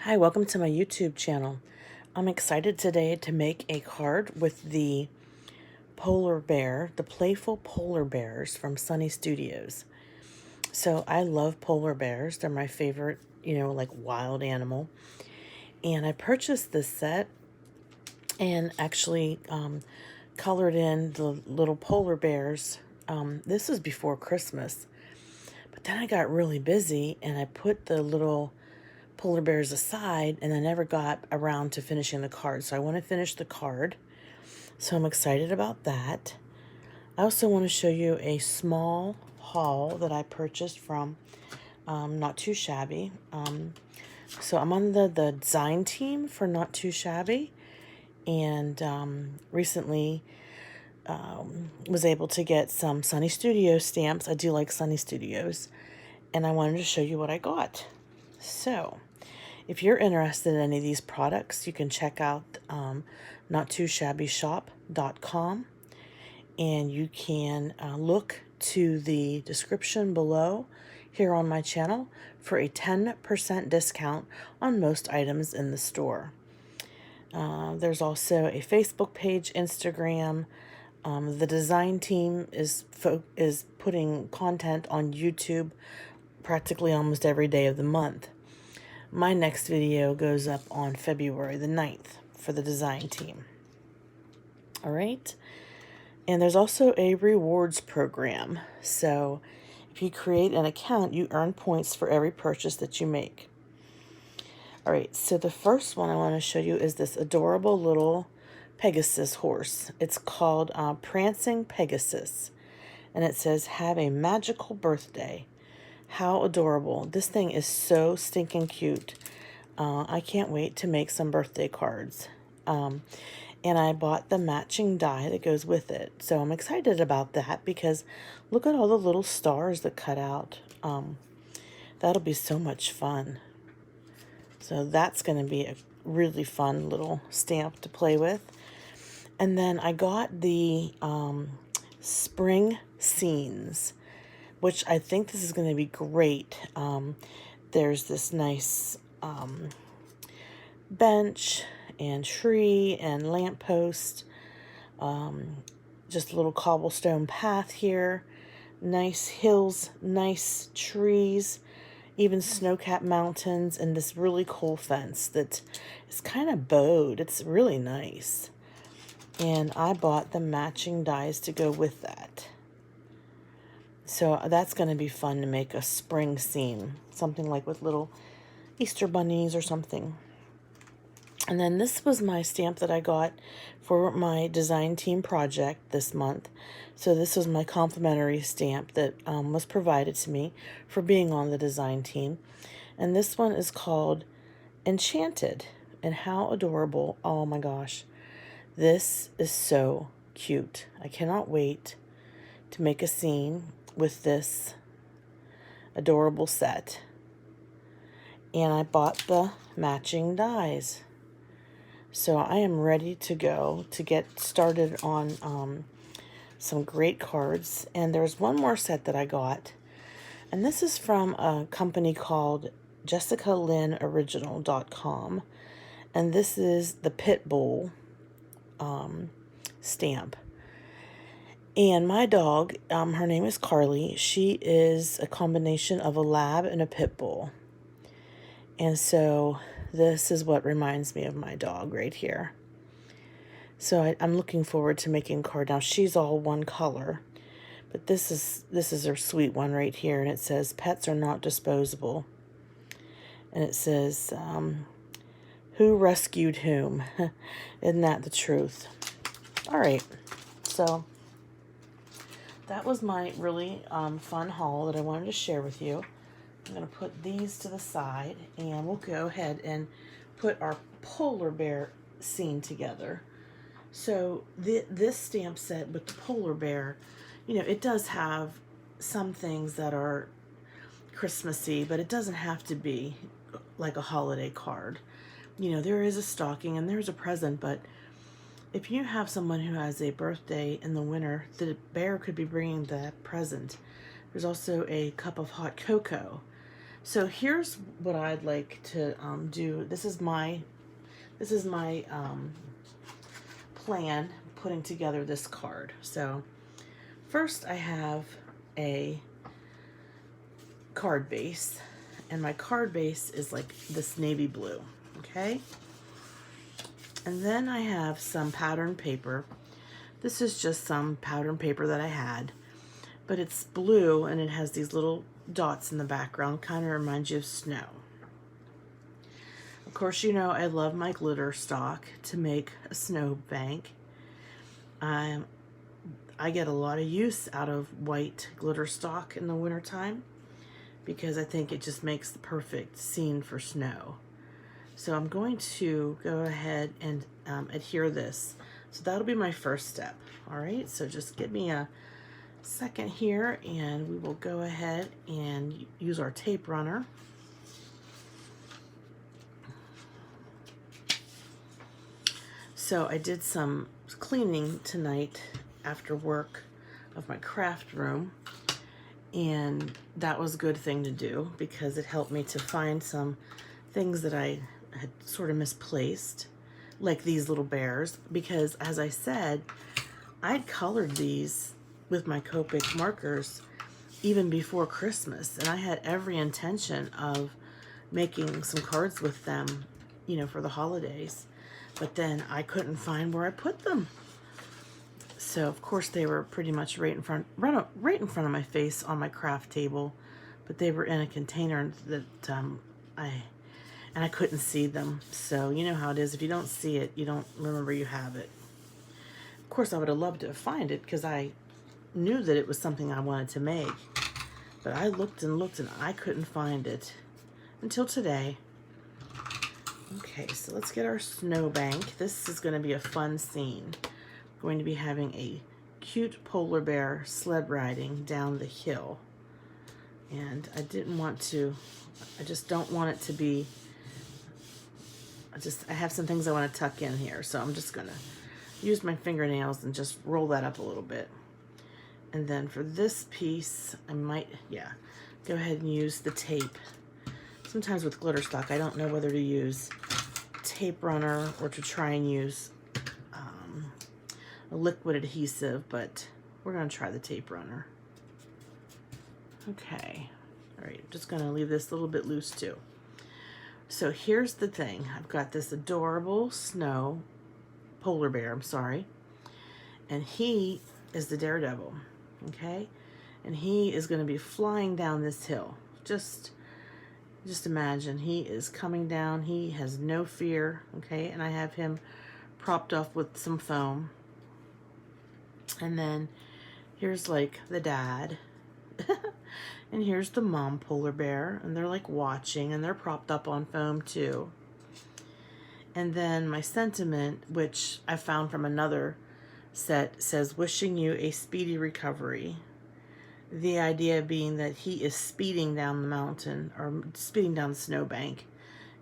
Hi, welcome to my YouTube channel. I'm excited today to make a card with the polar bear, the Playful polar bears from Sunny Studios. So I love polar bears. They're my favorite, like wild animal. And I purchased this set and actually colored in the little polar bears. This was before Christmas. But then I got really busy and I put the little polar bears aside and I never got around to finishing the card. So I want to finish the card. So I'm excited about that. I also want to show you a small haul that I purchased from Not Too Shabby. So I'm on the design team for Not Too Shabby, and recently was able to get some Sunny Studio stamps. I do like Sunny Studios, and I wanted to show you what I got. So if you're interested in any of these products, you can check out nottoshabbyshop.com, and you can look to the description below here on my channel for a 10% discount on most items in the store. There's also a Facebook page, Instagram. The design team is putting content on YouTube practically almost every day of the month. My next video goes up on February the 9th for the design team. All right. And there's also a rewards program. So if you create an account, you earn points for every purchase that you make. All right. So the first one I want to show you is this adorable little Pegasus horse. It's called Prancing Pegasus. And it says, "Have a magical birthday." How adorable. This thing is so stinking cute. I can't wait to make some birthday cards. And I bought the matching die that goes with it. So I'm excited about that because look at all the little stars that cut out. That'll be so much fun. So that's going to be a really fun little stamp to play with. And then I got the spring scenes, which I think this is going to be great. There's this nice bench and tree and lamppost, just a little cobblestone path here, nice hills, nice trees, even snow-capped mountains, and this really cool fence that is kind of bowed. It's really nice. And I bought the matching dies to go with that. So that's going to be fun to make a spring scene, something like with little Easter bunnies or something. And then this was my stamp that I got for my design team project this month. So this was my complimentary stamp that was provided to me for being on the design team. And this one is called Enchanted. And how adorable. Oh my gosh. This is so cute. I cannot wait to make a scene with this adorable set. And I bought the matching dies. So I am ready to go to get started on some great cards. And there's one more set that I got. And this is from a company called JessicaLynnOriginal.com. And this is the Pitbull stamp. And my dog, her name is Carly. She is a combination of a lab and a pit bull. And so this is what reminds me of my dog right here. So I'm looking forward to making a card. Now she's all one color, but this is her sweet one right here, and it says pets are not disposable. And it says, who rescued whom? Isn't that the truth? All right, so that was my really fun haul that I wanted to share with you. I'm going to put these to the side, and we'll go ahead and put our polar bear scene together. So this stamp set with the polar bear, it does have some things that are Christmassy, but it doesn't have to be like a holiday card. There is a stocking and there's a present, but if you have someone who has a birthday in the winter, the bear could be bringing that present. There's also a cup of hot cocoa. So here's what I'd like to do. This is my plan putting together this card. So first I have a card base, and my card base is like this navy blue, okay? And then I have some pattern paper. This is just some pattern paper that I had, but it's blue and it has these little dots in the background, kind of reminds you of snow. Of course, you know I love my glitter stock to make a snow bank. I get a lot of use out of white glitter stock in the wintertime because I think it just makes the perfect scene for snow. So I'm going to go ahead and adhere this. So that'll be my first step. All right, so just give me a second here and we will go ahead and use our tape runner. So I did some cleaning tonight after work of my craft room, and that was a good thing to do because it helped me to find some things that I had sort of misplaced, like these little bears, because as I said, I'd colored these with my Copic markers even before Christmas, and I had every intention of making some cards with them, you know, for the holidays. But then I couldn't find where I put them. So of course they were pretty much right in front of my face on my craft table, but they were in a container that I couldn't see them. So you know how it is, if you don't see it, you don't remember you have it. Of course I would have loved to find it because I knew that it was something I wanted to make, but I looked and looked and I couldn't find it until today. Okay, so let's get our snowbank. This is going to be a fun scene. I'm going to be having a cute polar bear sled riding down the hill. And I just don't want it to be, I have some things I want to tuck in here. So I'm just going to use my fingernails and just roll that up a little bit. And then for this piece, I might, go ahead and use the tape. Sometimes with glitter stock, I don't know whether to use tape runner or to try and use a liquid adhesive, but we're going to try the tape runner. Okay, all right, I'm just going to leave this a little bit loose too. So here's the thing. I've got this adorable polar bear, and he is the daredevil, okay? And he is going to be flying down this hill. Just imagine he is coming down. He has no fear, okay? And I have him propped up with some foam. And then here's like the dad. And here's the mom polar bear. And they're like watching, and they're propped up on foam too. And then my sentiment, which I found from another set, says, "Wishing you a speedy recovery." The idea being that he is speeding down the mountain, or speeding down the snowbank,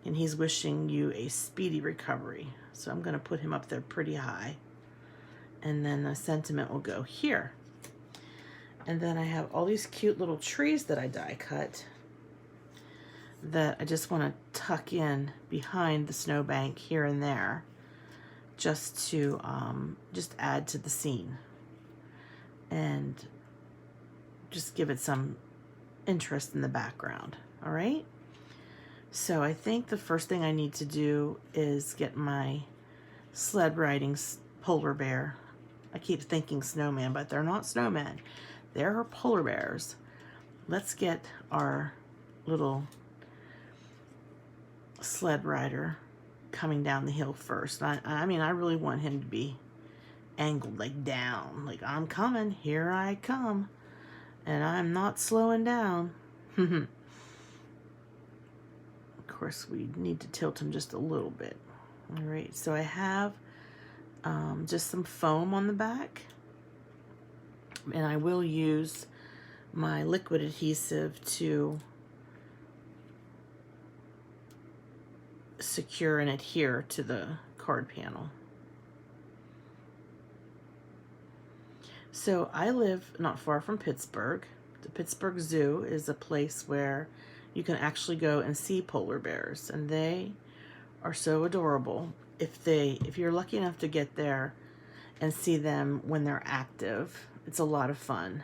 and he's wishing you a speedy recovery. So I'm going to put him up there pretty high. And then the sentiment will go here. And then I have all these cute little trees that I die cut that I just want to tuck in behind the snowbank here and there, just to just add to the scene and just give it some interest in the background. All right, so I think the first thing I need to do is get my sled riding polar bear. I keep thinking snowman, but they're not snowmen. They're polar bears. Let's get our little sled rider coming down the hill first. I mean, I really want him to be angled like down, like I'm coming, here I come, and I'm not slowing down. Of course, we need to tilt him just a little bit. All right, so I have just some foam on the back, and I will use my liquid adhesive to secure and adhere to the card panel. So I live not far from Pittsburgh. The Pittsburgh Zoo is a place where you can actually go and see polar bears, and they are so adorable. If you're lucky enough to get there and see them when they're active, it's a lot of fun,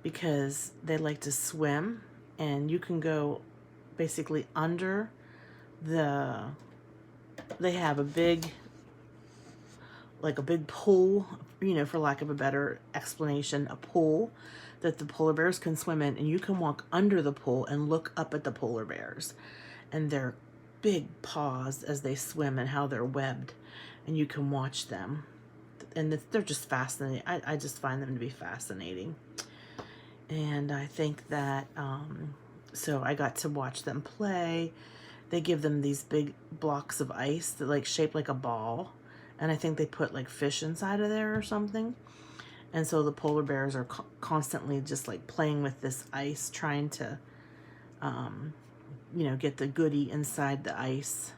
because they like to swim, and you can go basically under they have a big pool, for lack of a better explanation, a pool that the polar bears can swim in, and you can walk under the pool and look up at the polar bears and their big paws as they swim and how they're webbed, and you can watch them, and they're just fascinating. I just find them to be fascinating, and I think that so I got to watch them play. They give them these big blocks of ice that shaped like a ball, and I think they put fish inside of there or something. And so the polar bears are constantly just playing with this ice, trying to get the goodie inside the ice.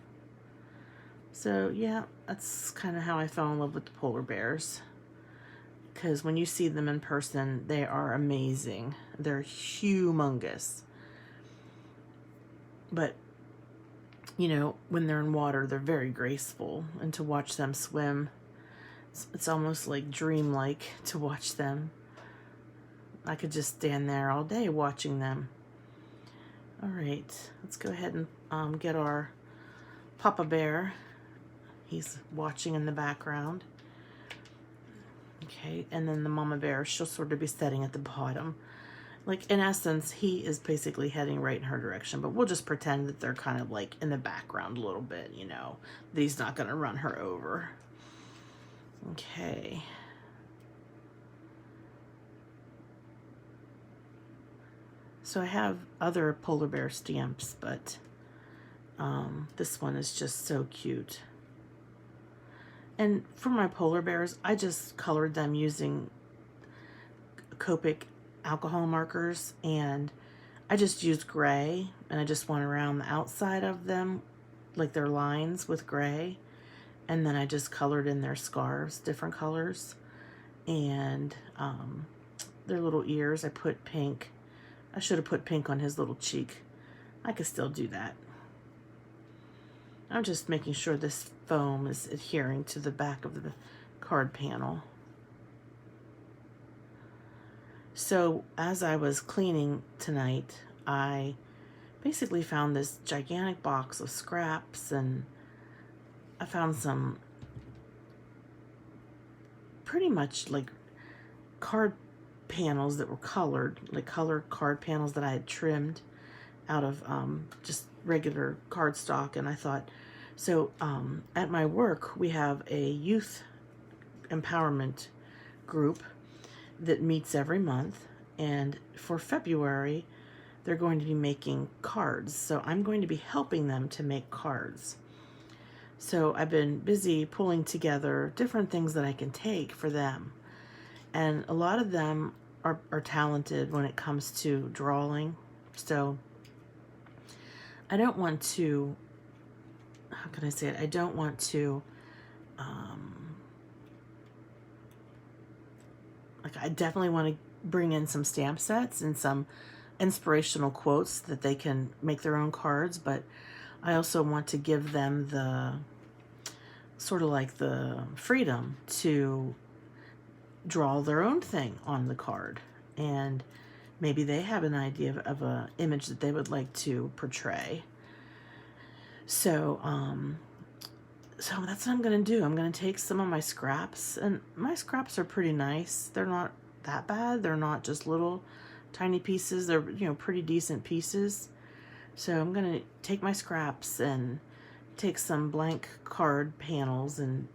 So yeah, that's kind of how I fell in love with the polar bears, because when you see them in person, they are amazing. They're humongous, but when they're in water, they're very graceful, and to watch them swim, it's almost dreamlike to watch them. I could just stand there all day watching them. All right, let's go ahead and get our Papa Bear. He's watching in the background. Okay, and then the Mama Bear, she'll sort of be sitting at the bottom. In essence, he is basically heading right in her direction, but we'll just pretend that they're kind of in the background a little bit, that he's not going to run her over. Okay. So I have other polar bear stamps, but this one is just so cute. And for my polar bears, I just colored them using Copic alcohol markers, and I just used gray, and I just went around the outside of them, their lines, with gray, and then I just colored in their scarves different colors, and their little ears I put pink. I should have put pink on his little cheek. I could still do that. I'm just making sure this foam is adhering to the back of the card panel. So as I was cleaning tonight, I basically found this gigantic box of scraps, and I found some pretty much card panels that were colored, colored card panels that I had trimmed out of just regular cardstock. And I thought, so at my work, we have a youth empowerment group that meets every month, and for February they're going to be making cards, so I'm going to be helping them to make cards. So I've been busy pulling together different things that I can take for them, and a lot of them are talented when it comes to drawing, so I don't want to, how can I say it, I don't want to I definitely want to bring in some stamp sets and some inspirational quotes that they can make their own cards, but I also want to give them the sort of the freedom to draw their own thing on the card, and maybe they have an idea of an image that they would like to portray. So so that's what I'm going to do. I'm going to take some of my scraps, and my scraps are pretty nice. They're not that bad. They're not just little tiny pieces. They're, pretty decent pieces. So I'm going to take my scraps and take some blank card panels and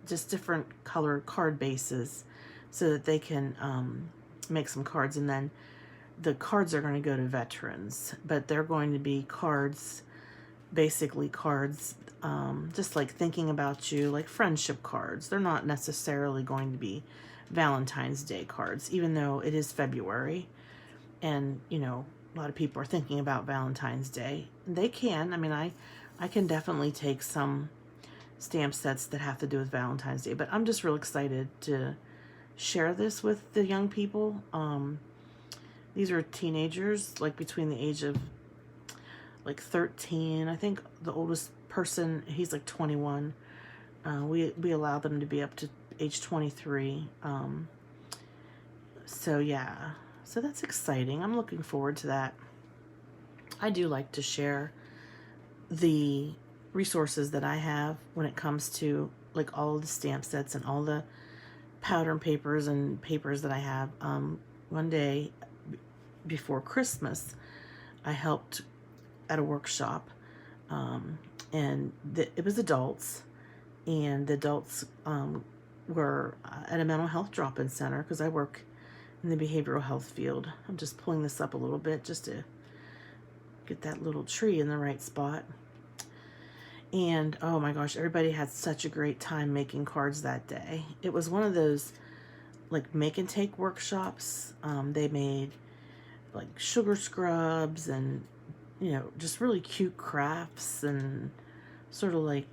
just different color card bases so that they can make some cards. And then the cards are going to go to veterans, but they're going to be cards, basically cards just thinking about you, friendship cards. They're not necessarily going to be Valentine's Day cards, even though it is February and a lot of people are thinking about Valentine's Day. They can, I can definitely take some stamp sets that have to do with Valentine's Day, but I'm just real excited to share this with the young people, These are teenagers, like between the age of like 13. I think the oldest person, he's like 21. We allow them to be up to age 23. So yeah, so that's exciting. I'm looking forward to that. I do like to share the resources that I have when it comes to like all of the stamp sets and all the pattern papers and papers that I have. One day before Christmas, I helped at a workshop, and it was adults, and the adults were at a mental health drop-in center because I work in the behavioral health field. I'm just pulling this up a little bit just to get that little tree in the right spot. And oh my gosh, everybody had such a great time making cards that day. It was one of those like make and take workshops. They made like sugar scrubs and, you know, just really cute crafts, and sort of like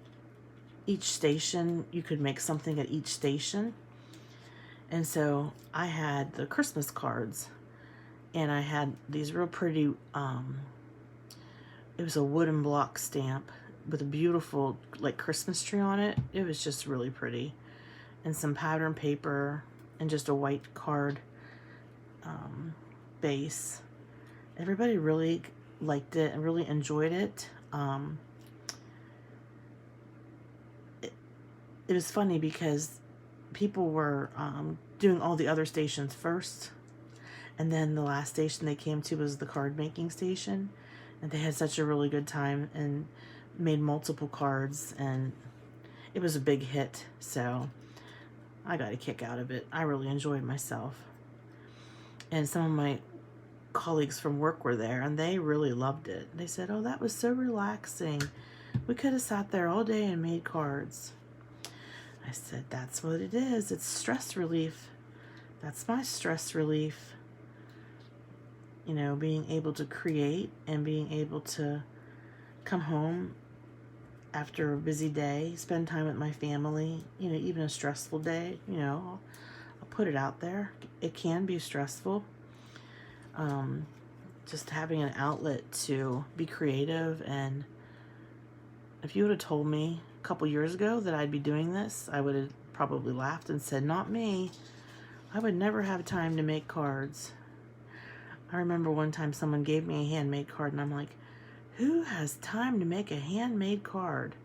each station, you could make something at each station. And so I had the Christmas cards, and I had these real pretty, it was a wooden block stamp with a beautiful like Christmas tree on it. It was just really pretty. And some pattern paper and just a white card base. Everybody really liked it and really enjoyed it. It was funny because people were doing all the other stations first, and then the last station they came to was the card making station, and they had such a really good time and made multiple cards, and it was a big hit. So I got a kick out of it. I really enjoyed myself. And some of my colleagues from work were there, and they really loved it. They said, oh, that was so relaxing. We could have sat there all day and made cards. I said, that's what it is. It's stress relief. That's my stress relief. You know, being able to create and being able to come home after a busy day, spend time with my family, you know, even a stressful day, you know, I'll put it out there. It can be stressful. Just having an outlet to be creative. And if you would have told me a couple years ago that I'd be doing this, I would have probably laughed and said, not me. I would never have time to make cards. I remember one time someone gave me a handmade card, and I'm like, who has time to make a handmade card?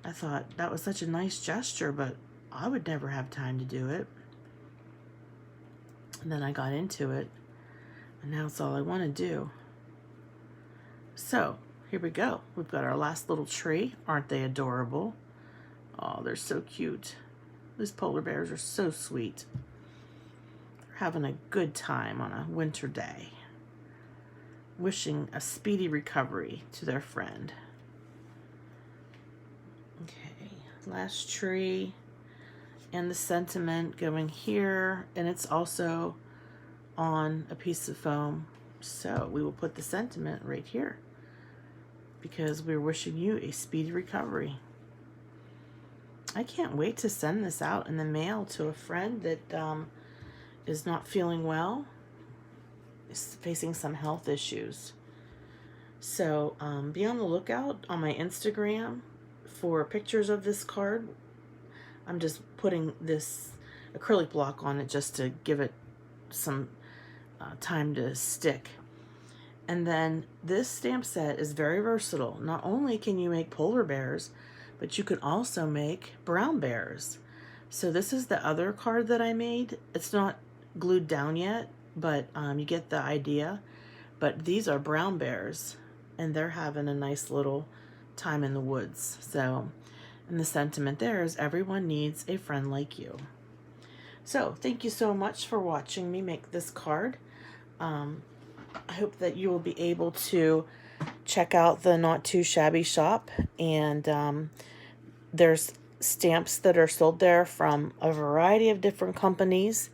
I thought that was such a nice gesture, but I would never have time to do it. And then I got into it, and now it's all I want to do. So here we go. We've got our last little tree. Aren't they adorable? Oh, they're so cute. These polar bears are so sweet. They're having a good time on a winter day, wishing a speedy recovery to their friend. Okay, last tree, and the sentiment going here, and it's also on a piece of foam. So we will put the sentiment right here because we're wishing you a speedy recovery. I can't wait to send this out in the mail to a friend that is not feeling well, is facing some health issues. So be on the lookout on my Instagram for pictures of this card. I'm just putting this acrylic block on it just to give it some time to stick. And then this stamp set is very versatile. Not only can you make polar bears, but you can also make brown bears. So this is the other card that I made. It's not glued down yet, but you get the idea. But these are brown bears, and they're having a nice little time in the woods. So, and the sentiment there is everyone needs a friend like you. So thank you so much for watching me make this card. I hope that you will be able to check out the Not Too Shabby shop, and there's stamps that are sold there from a variety of different companies,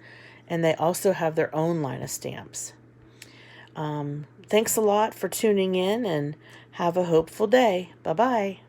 and they also have their own line of stamps. Thanks a lot for tuning in, and have a hopeful day. Bye-bye.